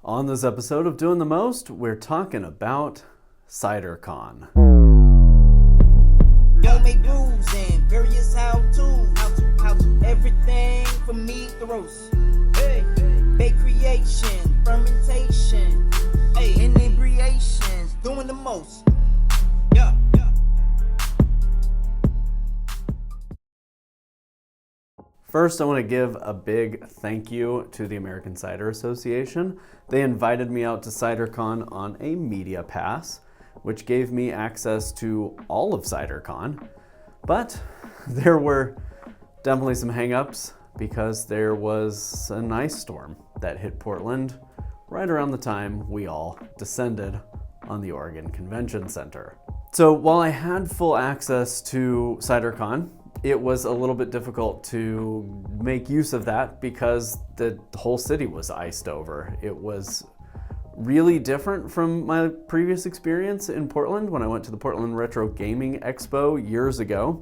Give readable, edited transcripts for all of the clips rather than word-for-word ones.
On this episode of Doing the Most, we're talking about CiderCon. Yo, make brews and various how-tos. Everything from meat to roast. Hey, bake creation, fermentation, hey, inebriations, doing the most. Yeah. First, I want to give a big thank you to the American Cider Association. They invited me out to CiderCon on a media pass, which gave me access to all of CiderCon. But there were definitely some hang-ups because there was an ice storm that hit Portland right around the time we all descended on the Oregon Convention Center. So while I had full access to CiderCon, it was a little bit difficult to make use of that because the whole city was iced over. It was really different from my previous experience in Portland when I went to the Portland Retro Gaming Expo years ago.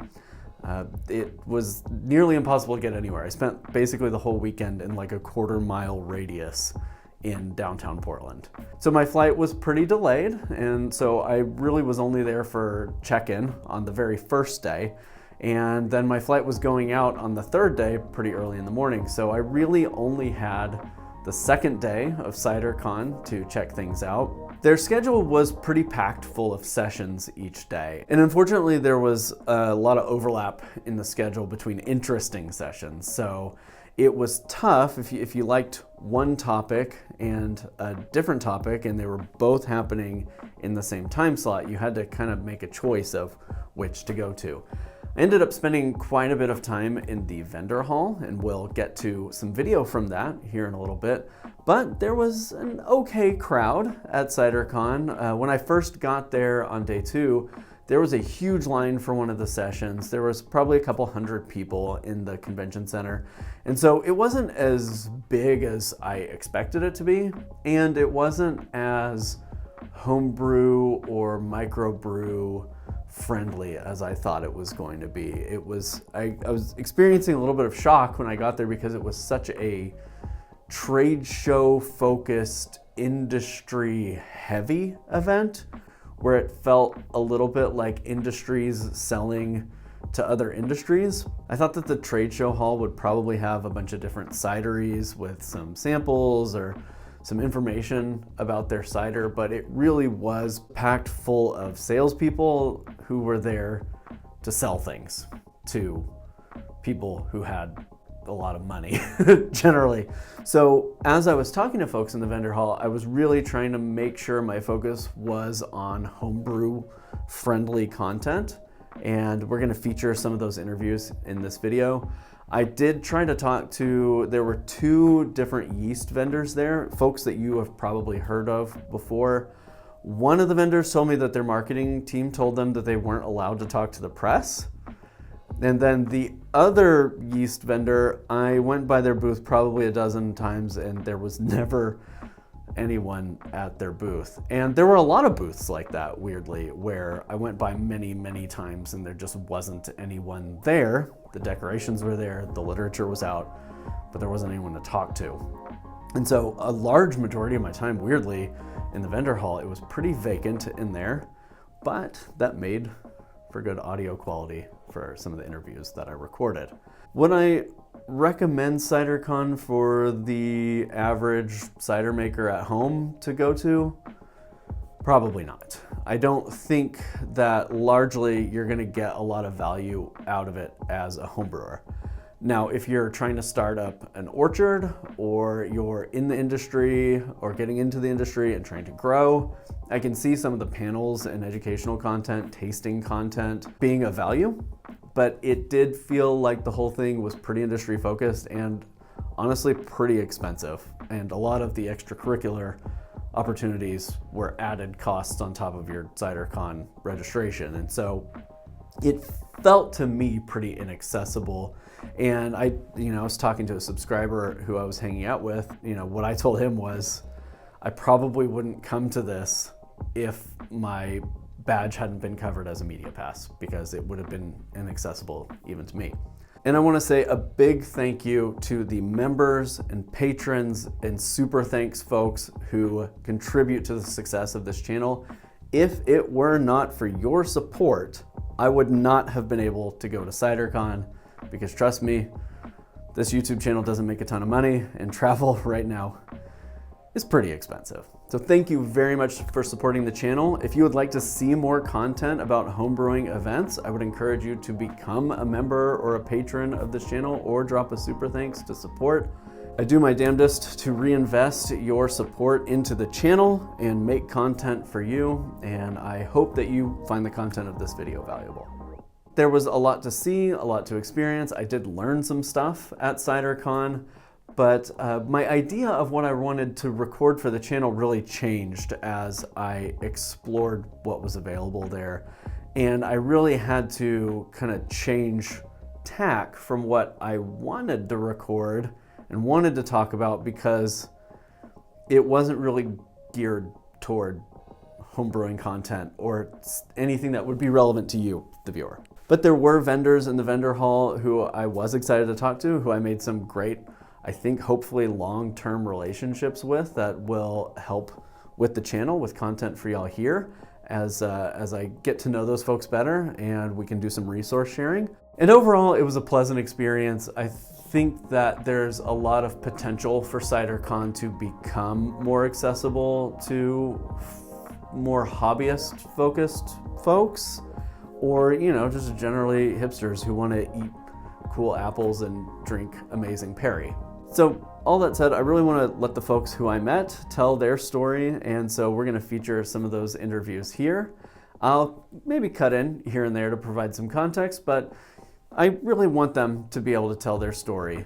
It was nearly impossible to get anywhere. I spent basically the whole weekend in like a quarter-mile radius in downtown Portland. So my flight was pretty delayed, and so I really was only there for check-in on the very first day. And then my flight was going out on the third day pretty early in the morning. So I really only had the second day of CiderCon to check things out. Their schedule was pretty packed full of sessions each day. And unfortunately, there was a lot of overlap in the schedule between interesting sessions. So it was tough if you liked one topic and a different topic and they were both happening in the same time slot. You had to kind of make a choice of which to go to. I ended up spending quite a bit of time in the vendor hall, and we'll get to some video from that here in a little bit. But there was an okay crowd at CiderCon. When I first got there on day 2, there was a huge line for one of the sessions. There was probably a couple hundred people in the convention center. And so it wasn't as big as I expected it to be, and it wasn't as homebrew or microbrew friendly as I thought it was going to be. I was experiencing a little bit of shock when I got there because it was such a trade show focused, industry heavy event where it felt a little bit like industries selling to other industries. I thought that the trade show hall would probably have a bunch of different cideries with some samples or some information about their cider, but it really was packed full of salespeople who were there to sell things to people who had a lot of money, generally. So as I was talking to folks in the vendor hall, I was really trying to make sure my focus was on homebrew friendly content, and we're gonna feature some of those interviews in this video. I did try to talk to, there were 2 different yeast vendors there, folks that you have probably heard of before. One of the vendors told me that their marketing team told them that they weren't allowed to talk to the press. And then the other yeast vendor, I went by their booth probably a dozen times and there was never anyone at their booth. And there were a lot of booths like that, weirdly, where I went by many, many times and there just wasn't anyone there. The decorations were there, the literature was out, but there wasn't anyone to talk to. And so a large majority of my time, weirdly, in the vendor hall, it was pretty vacant in there, but that made for good audio quality for some of the interviews that I recorded. Would I recommend CiderCon for the average cider maker at home to go to? Probably not. I don't think that largely you're gonna get a lot of value out of it as a home brewer. Now, if you're trying to start up an orchard or you're in the industry or getting into the industry and trying to grow, I can see some of the panels and educational content, tasting content being of value, but it did feel like the whole thing was pretty industry focused and honestly pretty expensive. And a lot of the extracurricular opportunities were added costs on top of your CiderCon registration. And so it felt to me pretty inaccessible. And I was talking to a subscriber who I was hanging out with. What I told him was, I probably wouldn't come to this if my badge hadn't been covered as a media pass, because it would have been inaccessible even to me. And I want to say a big thank you to the members and patrons and super thanks folks who contribute to the success of this channel. If it were not for your support, I would not have been able to go to CiderCon, because trust me, this YouTube channel doesn't make a ton of money, and travel right now is pretty expensive. So thank you very much for supporting the channel. If you would like to see more content about homebrewing events, I would encourage you to become a member or a patron of this channel, or drop a super thanks to support. I do my damnedest to reinvest your support into the channel and make content for you, and I hope that you find the content of this video valuable. There was a lot to see, a lot to experience. I did learn some stuff at CiderCon, but my idea of what I wanted to record for the channel really changed as I explored what was available there. And I really had to kind of change tack from what I wanted to record and wanted to talk about, because it wasn't really geared toward homebrewing content or anything that would be relevant to you, the viewer. But there were vendors in the vendor hall who I was excited to talk to, who I made some great, I think hopefully long-term relationships with, that will help with the channel, with content for y'all here as I get to know those folks better, and we can do some resource sharing. And overall, it was a pleasant experience. I think that there's a lot of potential for CiderCon to become more accessible to more hobbyist-focused folks, or just generally hipsters who want to eat cool apples and drink amazing Perry. So all that said, I really want to let the folks who I met tell their story, and so we're going to feature some of those interviews here. I'll maybe cut in here and there to provide some context, but I really want them to be able to tell their story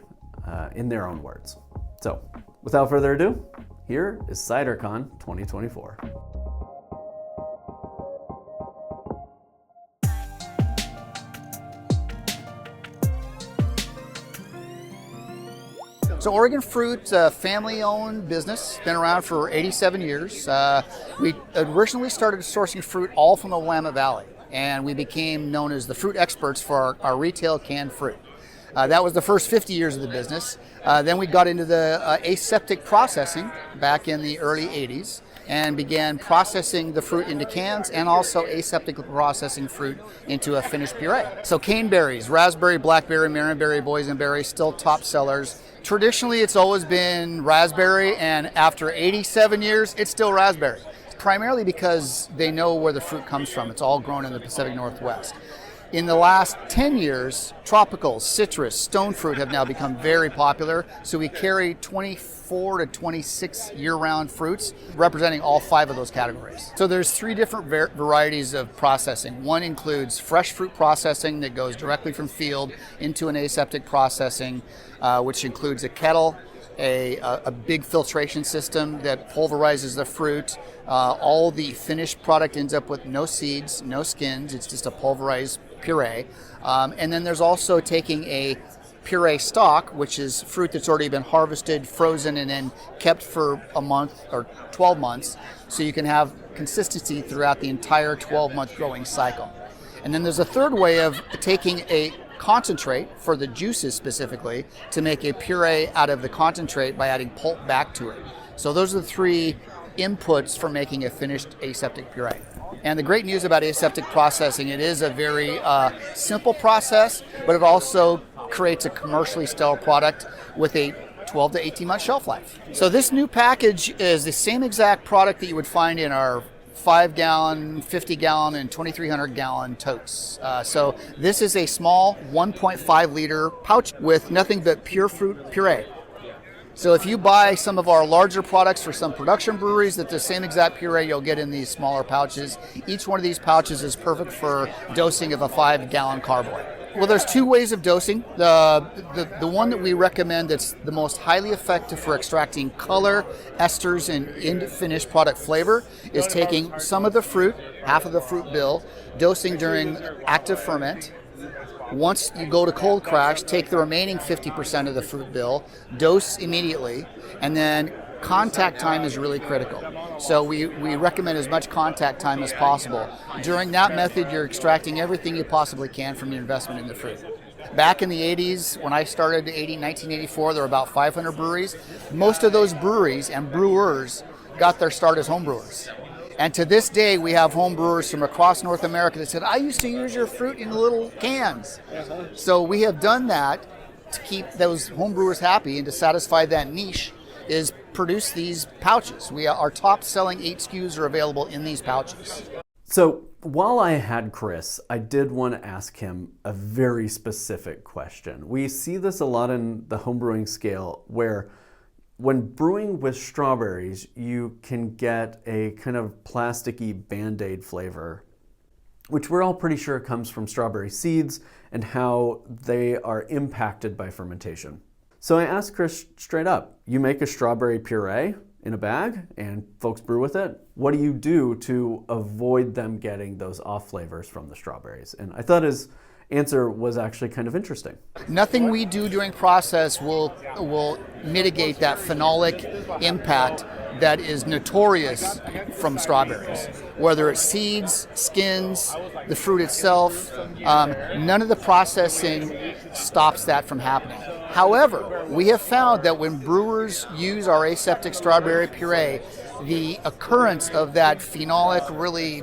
in their own words. So without further ado, here is CiderCon 2024. So Oregon Fruit, family-owned business, been around for 87 years. We originally started sourcing fruit all from the Willamette Valley, and we became known as the fruit experts for our retail canned fruit. That was the first 50 years of the business. Then we got into the aseptic processing back in the early 80s and began processing the fruit into cans, and also aseptically processing fruit into a finished puree. So caneberries, raspberry, blackberry, marionberry, boysenberry, still top sellers. Traditionally, it's always been raspberry, and after 87 years, it's still raspberry. Primarily because they know where the fruit comes from. It's all grown in the Pacific Northwest. In the last 10 years, tropicals, citrus, stone fruit have now become very popular. So we carry 24 to 26 year-round fruits, representing all 5 of those categories. So there's 3 different varieties of processing. One includes fresh fruit processing that goes directly from field into an aseptic processing, which includes a kettle, a big filtration system that pulverizes the fruit. All the finished product ends up with no seeds, no skins. It's just a pulverized puree. And then there's also taking a puree stock, which is fruit that's already been harvested, frozen, and then kept for a month or 12 months, so you can have consistency throughout the entire 12-month growing cycle. And then there's a third way of taking a concentrate for the juices specifically to make a puree out of the concentrate by adding pulp back to it. So those are the 3 inputs for making a finished aseptic puree. And the great news about aseptic processing, it is a very simple process, but it also creates a commercially sterile product with a 12 to 18 month shelf life. So this new package is the same exact product that you would find in our 5-gallon, 50-gallon, and 2,300-gallon totes. So this is a small 1.5 liter pouch with nothing but pure fruit puree. So if you buy some of our larger products for some production breweries, that's the same exact puree you'll get in these smaller pouches. Each one of these pouches is perfect for dosing of a 5-gallon carboy. Well, there's 2 ways of dosing. The one that we recommend that's the most highly effective for extracting color, esters, and end finished product flavor is taking some of the fruit, half of the fruit bill, dosing during active ferment. Once you go to cold crash, take the remaining 50% of the fruit bill, dose immediately, and then contact time is really critical. So we recommend as much contact time as possible. During that method, you're extracting everything you possibly can from your investment in the fruit. Back in the 80s, when I started 1984, there were about 500 breweries. Most of those breweries and brewers got their start as home brewers. And to this day, we have home brewers from across North America that said, I used to use your fruit in little cans. So we have done that to keep those home brewers happy and to satisfy that niche is produce these pouches. Our top selling 8 SKUs are available in these pouches. So while I had Chris, I did want to ask him a very specific question. We see this a lot in the homebrewing scale where when brewing with strawberries, you can get a kind of plasticky Band-Aid flavor, which we're all pretty sure comes from strawberry seeds and how they are impacted by fermentation. So I asked Chris straight up, you make a strawberry puree in a bag and folks brew with it. What do you do to avoid them getting those off flavors from the strawberries? And I thought his answer was actually kind of interesting. Nothing we do during process will mitigate that phenolic impact that is notorious from strawberries. Whether it's seeds, skins, the fruit itself, none of the processing stops that from happening. However, we have found that when brewers use our aseptic strawberry puree, the occurrence of that phenolic, really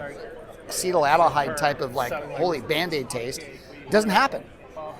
acetaldehyde type of like holy Band-Aid taste doesn't happen.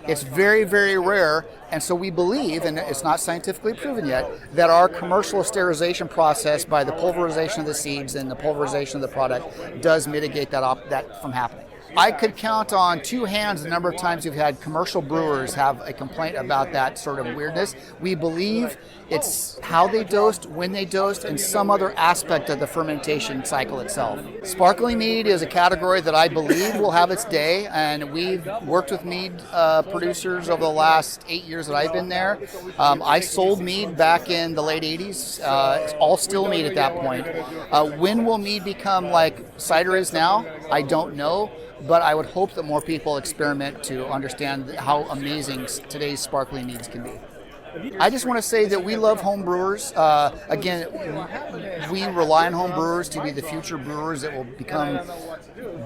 It's very, very rare, and so we believe, and it's not scientifically proven yet, that our commercial sterilization process by the pulverization of the seeds and the pulverization of the product does mitigate that from happening. I could count on 2 hands the number of times we've had commercial brewers have a complaint about that sort of weirdness. We believe it's how they dosed, when they dosed, and some other aspect of the fermentation cycle itself. Sparkling mead is a category that I believe will have its day, and we've worked with mead producers over the last 8 years that I've been there. I sold mead back in the late 80s, it's all still mead at that point. When will mead become like cider is now? I don't know. But I would hope that more people experiment to understand how amazing today's sparkling meads can be. I just want to say that we love home brewers. Again, we rely on home brewers to be the future brewers that will become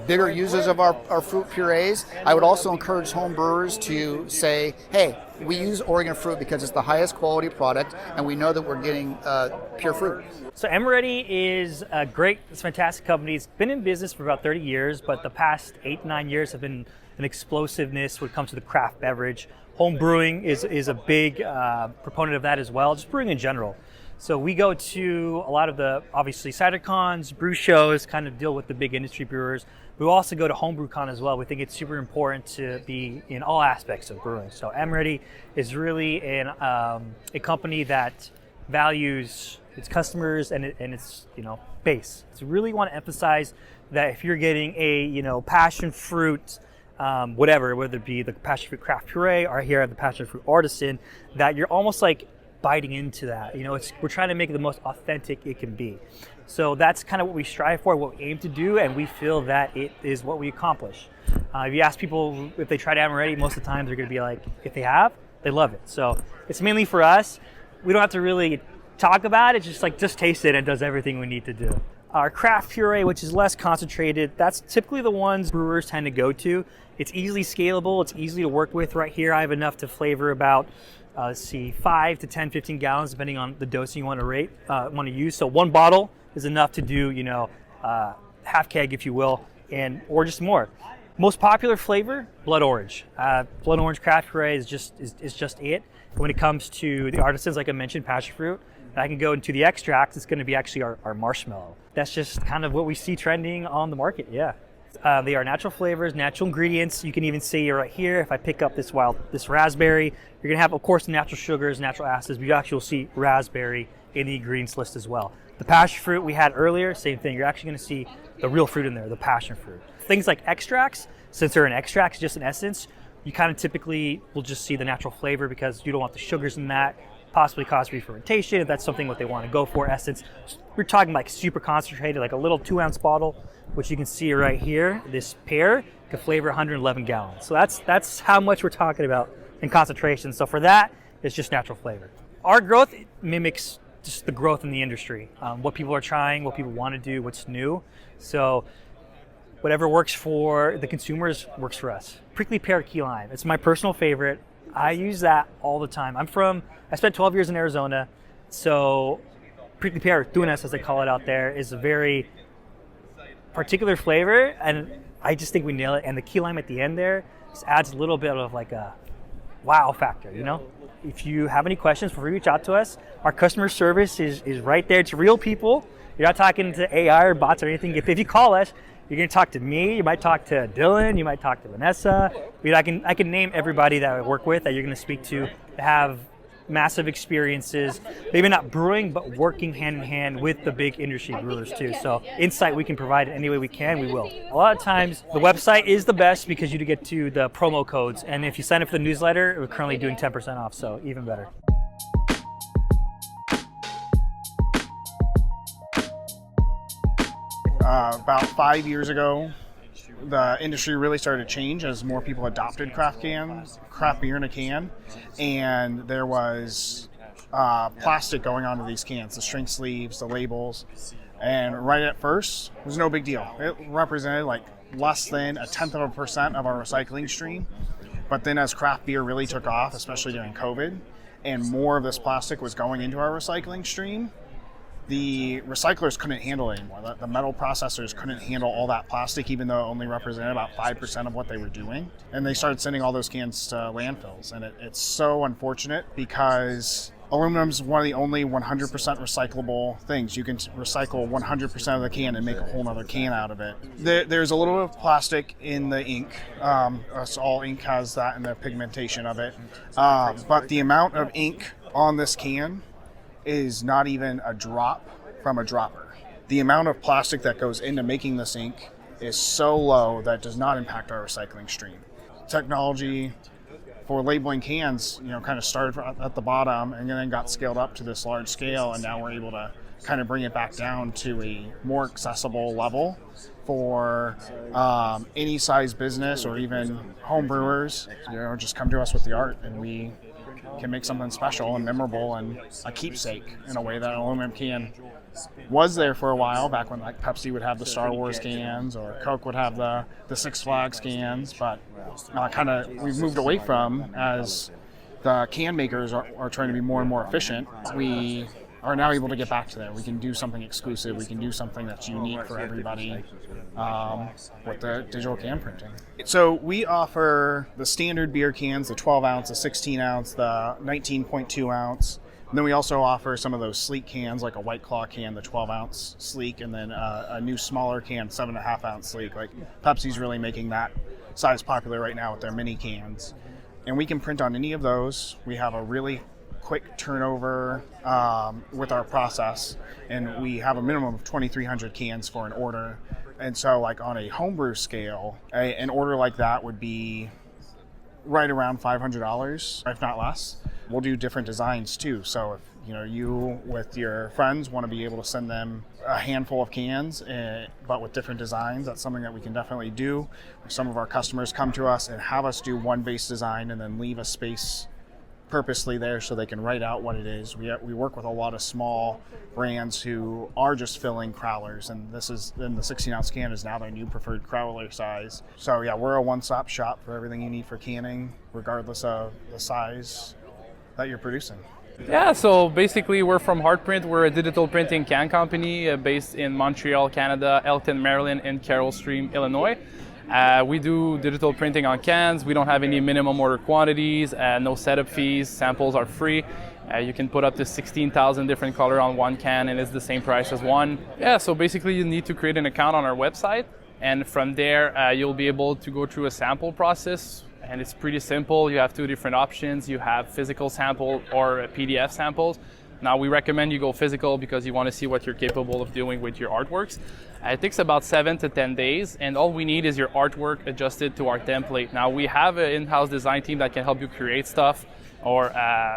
bigger users of our fruit purees. I would also encourage home brewers to say, hey, we use Oregon fruit because it's the highest quality product and we know that we're getting pure fruit. So Emeretti is a great, it's a fantastic company. It's been in business for about 30 years, but the past 8-9 years have been an explosiveness when it comes to the craft beverage. Home brewing is a big proponent of that as well, just brewing in general. So we go to a lot of the, obviously, CiderCons, brew shows, kind of deal with the big industry brewers. We also go to HomebrewCon as well. We think it's super important to be in all aspects of brewing. So Emeretti is really a company that values its customers and its base. So really want to emphasize that if you're getting a passion fruit, whatever, whether it be the passion fruit craft puree or here at the passion fruit artisan, that you're almost like biting into that. We're trying to make it the most authentic it can be. So that's kind of what we strive for, what we aim to do, and we feel that it is what we accomplish. If you ask people if they tried Emeretti, most of the time they're going to be like, if they have, they love it. So it's mainly for us. We don't have to really talk about it, just taste it and it does everything we need to do. Our craft puree, which is less concentrated, that's typically the ones brewers tend to go to. It's easily scalable, it's easy to work with. Right here I have enough to flavor about 5 to 10, 15 gallons depending on the dosing you want to use. So one bottle is enough to do, half keg if you will, or just more. Most popular flavor, blood orange. Blood orange craft puree is just it. When it comes to the artisans, like I mentioned, passion fruit, I can go into the extracts. It's going to be actually our marshmallow. That's just kind of what we see trending on the market, yeah. They are natural flavors, natural ingredients. You can even see right here, if I pick up this raspberry, you're going to have, of course, the natural sugars, natural acids, but you actually will see raspberry in the ingredients list as well. The passion fruit we had earlier, same thing. You're actually going to see the real fruit in there, the passion fruit. Things like extracts, since they're an extract, just an essence, you kind of typically will just see the natural flavor because you don't want the sugars in that, possibly cause re-fermentation if that's something what they want to go for. Essence, we're talking like super concentrated, like a little 2-ounce bottle, which you can see right here. This pair can flavor 111 gallons. So that's how much we're talking about in concentration. So for that, it's just natural flavor. Our growth mimics just the growth in the industry, what people are trying, what people want to do, what's new. So whatever works for the consumers works for us. Prickly pear key lime. It's my personal favorite. I use that all the time. I spent 12 years in Arizona, so prickly pear, tunas as they call it out there, is a very particular flavor, and I just think we nail it. And the key lime at the end there just adds a little bit of like a wow factor, you know? If you have any questions, feel free to reach out to us. Our customer service is right there. It's real people. You're not talking to AI or bots or anything. If you call us, you're going to talk to me. You might talk to Dylan. You might talk to Vanessa. I can name everybody that I work with that you're going to speak to have massive experiences, maybe not brewing, but working hand in hand with the big industry brewers too. So insight we can provide any way we can, we will. A lot of times the website is the best because you get to the promo codes. And if you sign up for the newsletter, we're currently doing 10% off, so even better. About 5 years ago, the industry really started to change as more people adopted craft beer in a can, and there was plastic going onto these cans, the shrink sleeves, the labels, and right at first, it was no big deal. It represented like less than 0.1% of our recycling stream, but then as craft beer really took off, especially during COVID, and more of this plastic was going into our recycling stream, the recyclers couldn't handle it anymore. The metal processors couldn't handle all that plastic, even though it only represented about 5% of what they were doing. And they started sending all those cans to landfills. And it's so unfortunate because aluminum is one of the only 100% recyclable things. You can recycle 100% of the can and make a whole other can out of it. There's a little bit of plastic in the ink. All ink has that in the pigmentation of it. But the amount of ink on this can is not even a drop from a dropper. The amount of plastic that goes into making this ink is so low that it does not impact our recycling stream. Technology for labeling cans, kind of started at the bottom and then got scaled up to this large scale, and now we're able to kind of bring it back down to a more accessible level for any size business or even home brewers. Just come to us with the art, and we can make something special and memorable and a keepsake in a way that an aluminum can was there for a while, back when like Pepsi would have the Star Wars cans or Coke would have the Six Flags cans, but we've moved away from as the can makers are trying to be more and more efficient. We are now able to get back to that. We can do something exclusive. We can do something that's unique for everybody with the digital can printing. So we offer the standard beer cans, the 12 ounce, the 16 ounce, the 19.2 ounce. And then we also offer some of those sleek cans, like a White Claw can, the 12 ounce sleek, and then a new smaller can, 7.5 ounce sleek. Like Pepsi's really making that size popular right now with their mini cans. And we can print on any of those. We have a really quick turnover with our process, and we have a minimum of 2,300 cans for an order. And so like on a homebrew scale, an order like that would be right around $500, if not less. We'll do different designs too. So if you with your friends want to be able to send them a handful of cans, but with different designs, that's something that we can definitely do. Some of our customers come to us and have us do one base design and then leave a space purposely there so they can write out what it is. We work with a lot of small brands who are just filling crowlers, and the 16-ounce can is now their new preferred crowler size. So yeah, we're a one-stop shop for everything you need for canning, regardless of the size that you're producing. Yeah, so basically we're from Heartprint. We're a digital printing can company based in Montreal, Canada, Elkton, Maryland, and Carroll Stream, Illinois. We do digital printing on cans. We don't have any minimum order quantities, no setup fees. Samples are free. You can put up to 16,000 different colors on one can, and it's the same price as one. Yeah, so basically you need to create an account on our website, and from there you'll be able to go through a sample process, and it's pretty simple. You have two different options. You have physical sample or PDF samples. Now we recommend you go physical because you want to see what you're capable of doing with your artworks. It takes about 7 to 10 days, and all we need is your artwork adjusted to our template. Now we have an in-house design team that can help you create stuff or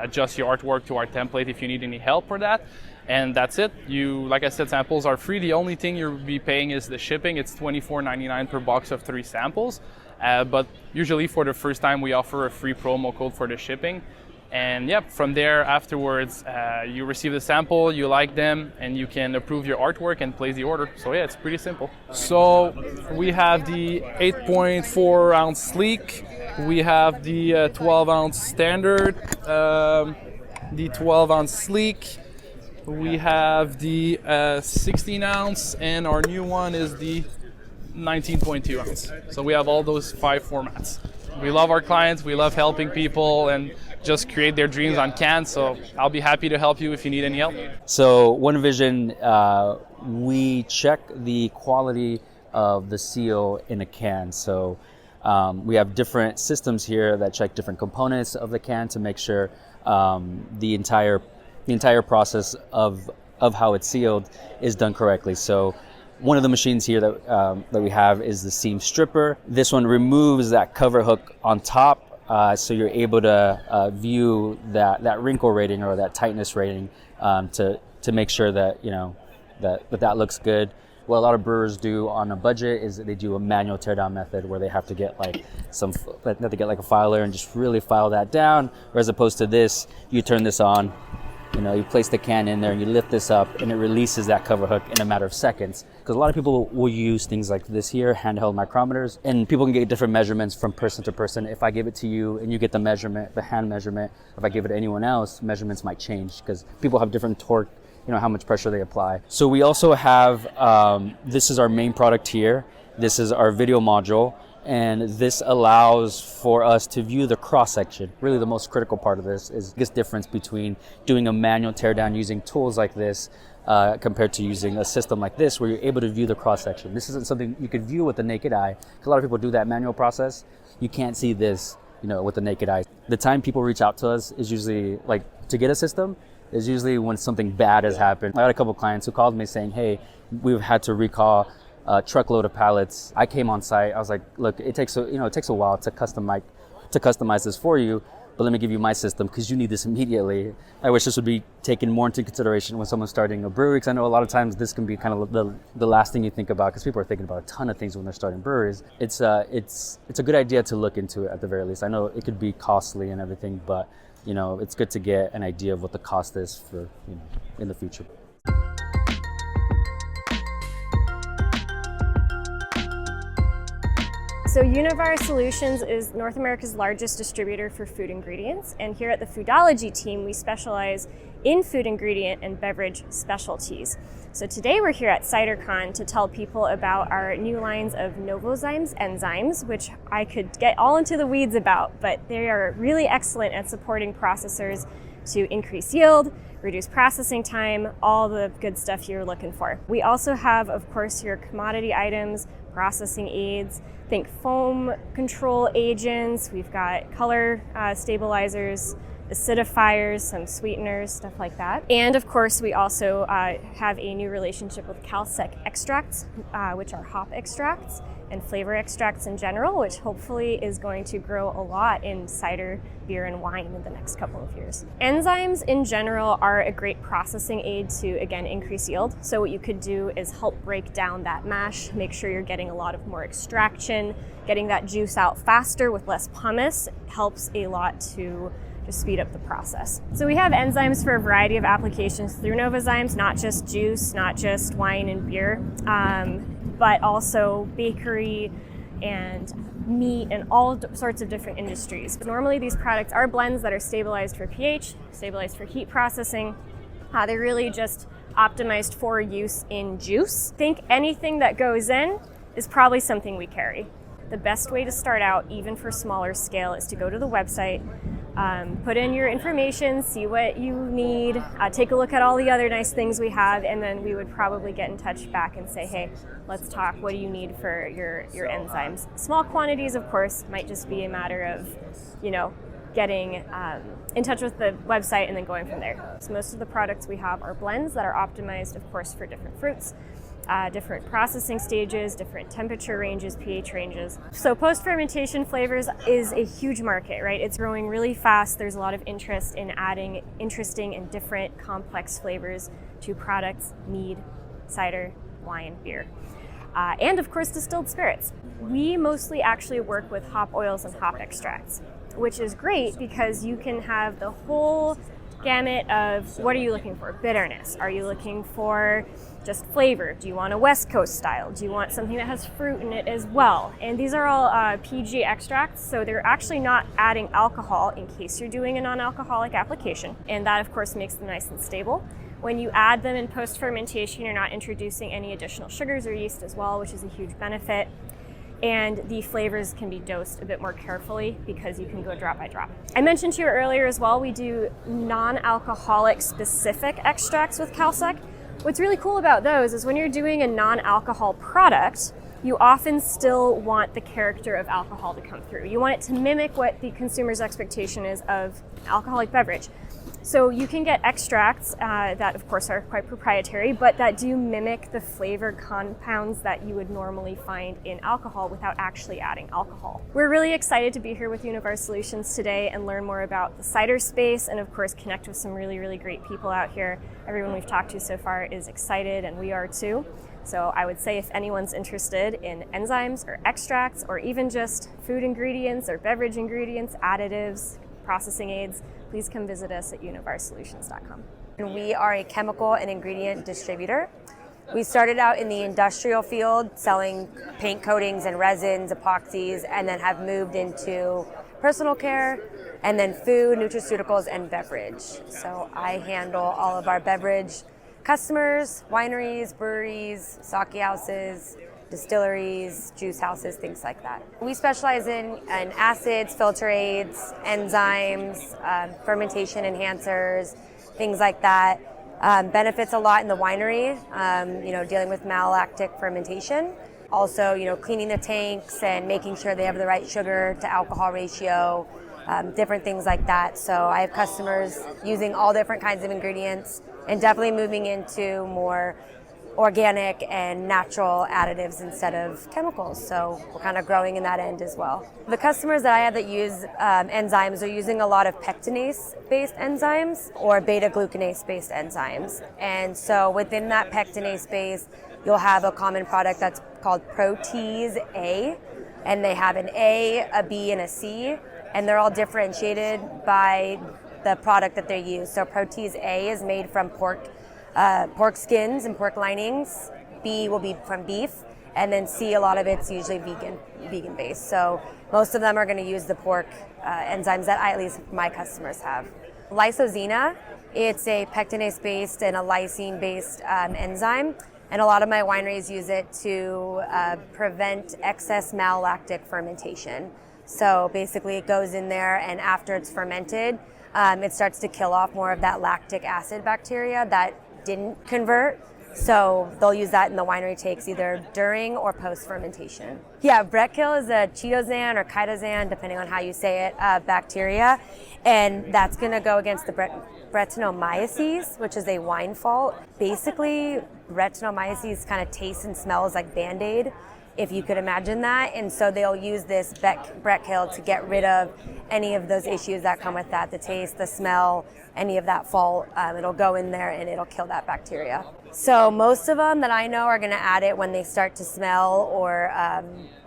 adjust your artwork to our template if you need any help for that. And that's it. Like I said, samples are free. The only thing you'll be paying is the shipping. It's $24.99 per box of 3 samples. But usually for the first time we offer a free promo code for the shipping. And yep, from there afterwards, you receive the sample, you like them, and you can approve your artwork and place the order. So yeah, it's pretty simple. So we have the 8.4 ounce sleek, we have the 12 ounce standard, the 12 ounce sleek, we have the 16 ounce, and our new one is the 19.2 ounce. So we have all those 5 formats. We love our clients, we love helping people and just create their dreams on cans. So I'll be happy to help you if you need any help. So One Vision, we check the quality of the seal in a can. So we have different systems here that check different components of the can to make sure the entire process of how it's sealed is done correctly. So one of the machines here that we have is the seam stripper. This one removes that cover hook on top, so you're able to view that wrinkle rating or that tightness rating to make sure that that looks good. What a lot of brewers do on a budget is that they do a manual teardown method where they have to get like a filer and just really file that down. Or as opposed to this, you turn this on, you place the can in there and you lift this up and it releases that cover hook in a matter of seconds. Because a lot of people will use things like this here, handheld micrometers, and people can get different measurements from person to person. If I give it to you and you get the measurement, the hand measurement, if I give it to anyone else, measurements might change because people have different torque, how much pressure they apply. So we also have, this is our main product here. This is our video module. And this allows for us to view the cross-section. Really the most critical part of this is this difference between doing a manual teardown using tools like this compared to using a system like this where you're able to view the cross-section. This isn't something you could view with the naked eye. A lot of people do that manual process. You can't see this with the naked eye. The time people reach out to us is usually, to get a system, is usually when something bad has happened. I had a couple clients who called me saying, hey, we've had to recall a truckload of pallets. I came on site. I was like, look, it takes a while to customize this for you, but let me give you my system because you need this immediately. I wish this would be taken more into consideration when someone's starting a brewery, because I know a lot of times this can be kind of the last thing you think about because people are thinking about a ton of things when they're starting breweries. It's a good idea to look into it at the very least. I know it could be costly and everything, but it's good to get an idea of what the cost is for in the future. So Univar Solutions is North America's largest distributor for food ingredients, and here at the Foodology team, we specialize in food ingredient and beverage specialties. So today we're here at CiderCon to tell people about our new lines of Novozymes enzymes, which I could get all into the weeds about, but they are really excellent at supporting processors to increase yield, reduce processing time, all the good stuff you're looking for. We also have, of course, your commodity items, processing aids, think foam control agents, we've got color stabilizers, acidifiers, some sweeteners, stuff like that. And of course, we also have a new relationship with Calsec extracts, which are hop extracts and flavor extracts in general, which hopefully is going to grow a lot in cider, beer, and wine in the next couple of years. Enzymes in general are a great processing aid to, again, increase yield. So what you could do is help break down that mash, make sure you're getting a lot of more extraction, getting that juice out faster with less pumice helps a lot to just speed up the process. So we have enzymes for a variety of applications through Novozymes, not just juice, not just wine and beer, but also bakery and meat and all sorts of different industries. Normally these products are blends that are stabilized for pH, stabilized for heat processing. They're really just optimized for use in juice. I think anything that goes in is probably something we carry. The best way to start out, even for smaller scale, is to go to the website, put in your information, see what you need, take a look at all the other nice things we have, and then we would probably get in touch back and say, hey, let's talk, what do you need for your enzymes? Small quantities, of course, might just be a matter of, getting in touch with the website and then going from there. So most of the products we have are blends that are optimized, of course, for different fruits, different processing stages, different temperature ranges, pH ranges. So post-fermentation flavors is a huge market, right? It's growing really fast. There's a lot of interest in adding interesting and different complex flavors to products, mead, cider, wine, beer, and of course distilled spirits. We mostly actually work with hop oils and hop extracts. which is great because you can have the whole gamut of what are you looking for? Bitterness. Are you looking for just flavor? Do you want a West Coast style? Do you want something that has fruit in it as well? And these are all PG extracts, so they're actually not adding alcohol in case you're doing a non-alcoholic application. And that, of course, makes them nice and stable. When you add them in post-fermentation, you're not introducing any additional sugars or yeast as well, which is a huge benefit. And the flavors can be dosed a bit more carefully because you can go drop by drop. I mentioned to you earlier as well, we do non-alcoholic specific extracts with CalSec. What's really cool about those is when you're doing a non-alcohol product, you often still want the character of alcohol to come through. You want it to mimic what the consumer's expectation is of alcoholic beverage. So you can get extracts that of course are quite proprietary, but that do mimic the flavor compounds that you would normally find in alcohol without actually adding alcohol. We're really excited to be here with Univar Solutions today and learn more about the cider space and of course connect with some really, really great people out here. Everyone we've talked to so far is excited and we are too. So I would say if anyone's interested in enzymes or extracts or even just food ingredients or beverage ingredients, additives, processing aids, please come visit us at univarsolutions.com. We are a chemical and ingredient distributor. We started out in the industrial field selling paint coatings and resins, epoxies, and then have moved into personal care and then food, nutraceuticals, and beverage. So I handle all of our beverage customers, wineries, breweries, sake houses, distilleries, juice houses, things like that. We specialize in acids, filter aids, enzymes, fermentation enhancers, things like that. Benefits a lot in the winery, dealing with malolactic fermentation. Also, cleaning the tanks and making sure they have the right sugar to alcohol ratio, different things like that. So I have customers using all different kinds of ingredients and definitely moving into more organic and natural additives instead of chemicals. So we're kind of growing in that end as well. The customers that I have that use enzymes are using a lot of pectinase-based enzymes or beta-glucanase-based enzymes. And so within that pectinase space, you'll have a common product that's called Protease A, and they have an A, a B, and a C, and they're all differentiated by the product that they use. So Protease A is made from pork skins and pork linings. B will be from beef, and then C, a lot of it's usually vegan based. So most of them are going to use the pork enzymes that at least my customers have. Lysosina, it's a pectinase based and a lysine based enzyme, and a lot of my wineries use it to prevent excess malolactic fermentation. So basically it goes in there, and after it's fermented, it starts to kill off more of that lactic acid bacteria that didn't convert. So they'll use that in the winery takes either during or post fermentation. Yeah, Brettkill is a chitosan or chitosan, depending on how you say it, bacteria. And that's gonna go against the Brettanomyces, which is a wine fault. Basically, Brettanomyces kind of tastes and smells like Band-Aid, if you could imagine that. And so they'll use this Brettkill to get rid of any of those issues that come with that, the taste, the smell, any of that fault. It'll go in there and it'll kill that bacteria. So most of them that I know are gonna add it when they start to smell or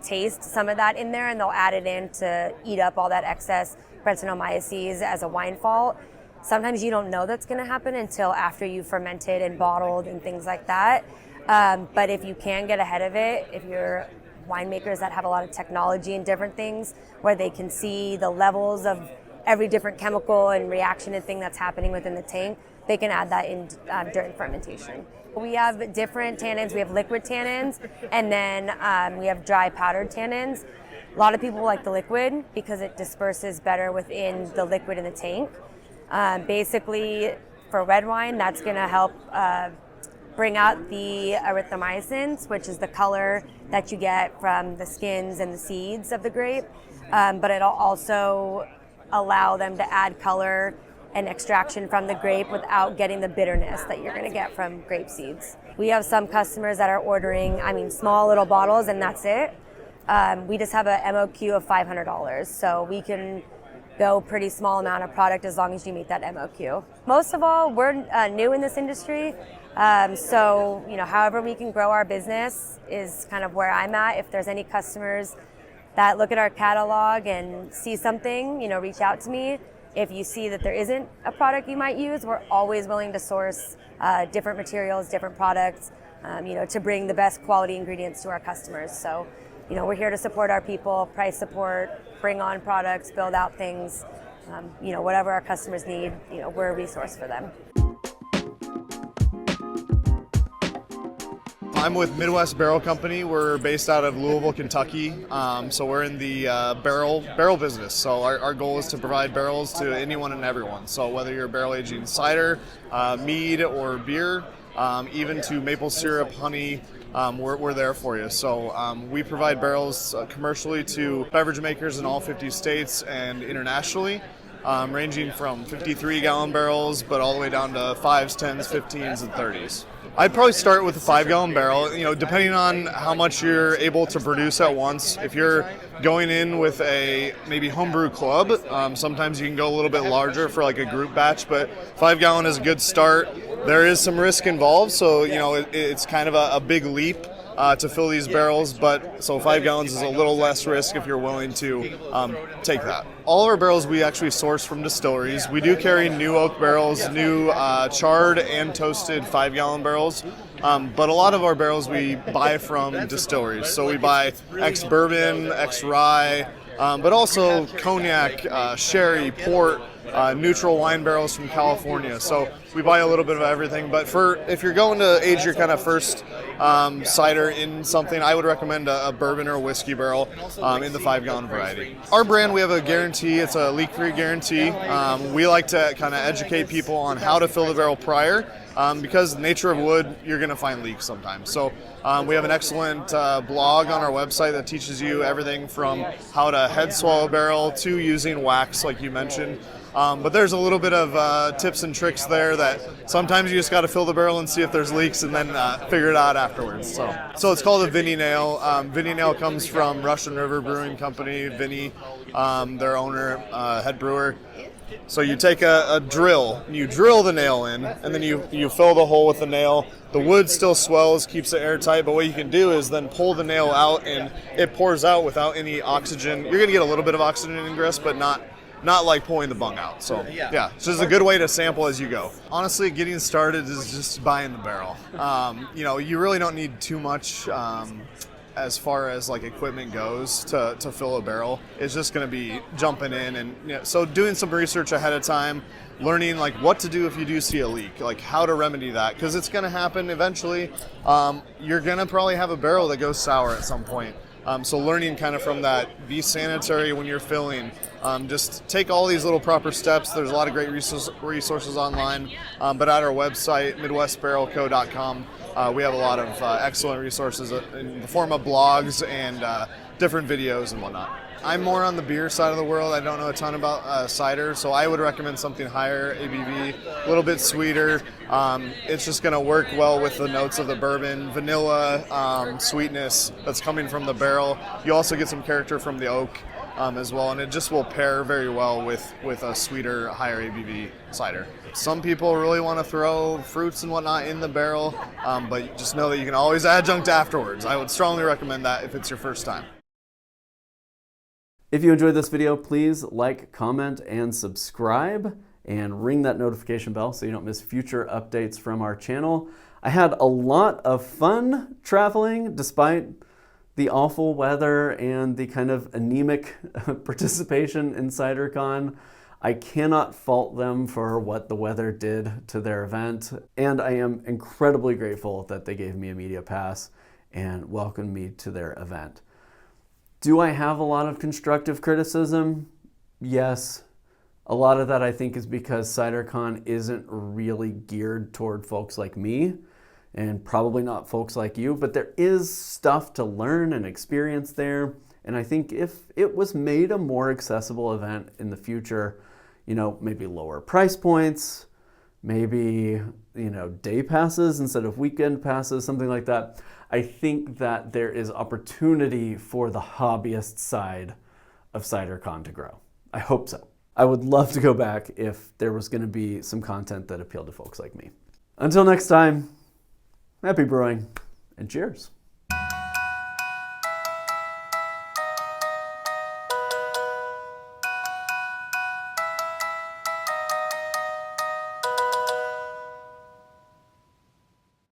taste some of that in there, and they'll add it in to eat up all that excess Brettanomyces as a wine fault. Sometimes you don't know that's gonna happen until after you've fermented and bottled and things like that. But if you can get ahead of it, if you're winemakers that have a lot of technology and different things where they can see the levels of every different chemical and reaction and thing that's happening within the tank, they can add that in during fermentation. We have different tannins. We have liquid tannins, and then we have dry powdered tannins. A lot of people like the liquid because it disperses better within the liquid in the tank. Basically, for red wine, that's going to help bring out the erythromycins, which is the color that you get from the skins and the seeds of the grape. But it'll also allow them to add color and extraction from the grape without getting the bitterness that you're going to get from grape seeds. We have some customers that are ordering, small little bottles, and that's it. We just have a MOQ of $500, so we can go pretty small amount of product as long as you meet that MOQ. Most of all, we're new in this industry, so however we can grow our business is kind of where I'm at. If there's any customers that look at our catalog and see something, reach out to me. If you see that there isn't a product you might use, we're always willing to source different materials, different products, to bring the best quality ingredients to our customers. So, we're here to support our people, price support, bring on products, build out things, whatever our customers need, we're a resource for them. I'm with Midwest Barrel Company. We're based out of Louisville, Kentucky. So we're in the barrel business. So our goal is to provide barrels to anyone and everyone. So whether you're barrel aging cider, mead, or beer, even to maple syrup, honey, we're there for you. So we provide barrels commercially to beverage makers in all 50 states and internationally. Ranging from 53-gallon barrels, but all the way down to 5s, 10s, 15s, and 30s. I'd probably start with a 5-gallon barrel, depending on how much you're able to produce at once. If you're going in with a maybe homebrew club, sometimes you can go a little bit larger for like a group batch, but 5-gallon is a good start. There is some risk involved, so it's kind of a big leap to fill these barrels, but so 5 gallons is a little less risk if you're willing to take that. All of our barrels we actually source from distilleries. We do carry new oak barrels, new charred and toasted 5-gallon barrels, but a lot of our barrels we buy from distilleries. So we buy ex-bourbon, ex-rye, but also cognac, sherry, port, neutral wine barrels from California. So we buy a little bit of everything, but if you're going to age your kind of first cider in something, I would recommend a bourbon or a whiskey barrel in the 5-gallon variety. Our brand, we have a guarantee. It's a leak-free guarantee. We like to kind of educate people on how to fill the barrel prior, because the nature of wood, you're going to find leaks sometimes. So we have an excellent blog on our website that teaches you everything from how to head swallow a barrel to using wax, like you mentioned. But there's a little bit of tips and tricks there that sometimes you just got to fill the barrel and see if there's leaks and then figure it out afterwards. So it's called a Vinny nail. Vinny nail comes from Russian River Brewing Company. Vinny, their owner, head brewer. So you take a drill, you drill the nail in, and then you fill the hole with the nail. The wood still swells, keeps it airtight, but what you can do is then pull the nail out and it pours out without any oxygen. You're going to get a little bit of oxygen ingress, but not like pulling the bung out. So yeah, it's just a good way to sample as you go. Honestly, getting started is just buying the barrel. You really don't need too much as far as like equipment goes to fill a barrel. It's just going to be jumping in and so doing some research ahead of time, learning like what to do if you do see a leak, like how to remedy that, because it's going to happen eventually. You're going to probably have a barrel that goes sour at some point. So learning kind of from that, be sanitary when you're filling. Just take all these little proper steps. There's a lot of great resources online, but at our website, MidwestBarrelCo.com, we have a lot of excellent resources in the form of blogs and different videos and whatnot. I'm more on the beer side of the world. I don't know a ton about cider, so I would recommend something higher ABV, a little bit sweeter. It's just going to work well with the notes of the bourbon, vanilla, sweetness that's coming from the barrel. You also get some character from the oak as well, and it just will pair very well with a sweeter, higher ABV cider. Some people really want to throw fruits and whatnot in the barrel, but just know that you can always adjunct afterwards. I would strongly recommend that if it's your first time. If you enjoyed this video, please like, comment, and subscribe, and ring that notification bell so you don't miss future updates from our channel. I had a lot of fun traveling despite the awful weather and the kind of anemic participation in CiderCon. I cannot fault them for what the weather did to their event, and I am incredibly grateful that they gave me a media pass and welcomed me to their event. Do I have a lot of constructive criticism? Yes. A lot of that I think is because CiderCon isn't really geared toward folks like me, and probably not folks like you, but there is stuff to learn and experience there. And I think if it was made a more accessible event in the future, maybe lower price points, maybe, day passes instead of weekend passes, something like that, I think that there is opportunity for the hobbyist side of CiderCon to grow. I hope so. I would love to go back if there was going to be some content that appealed to folks like me. Until next time, happy brewing and cheers.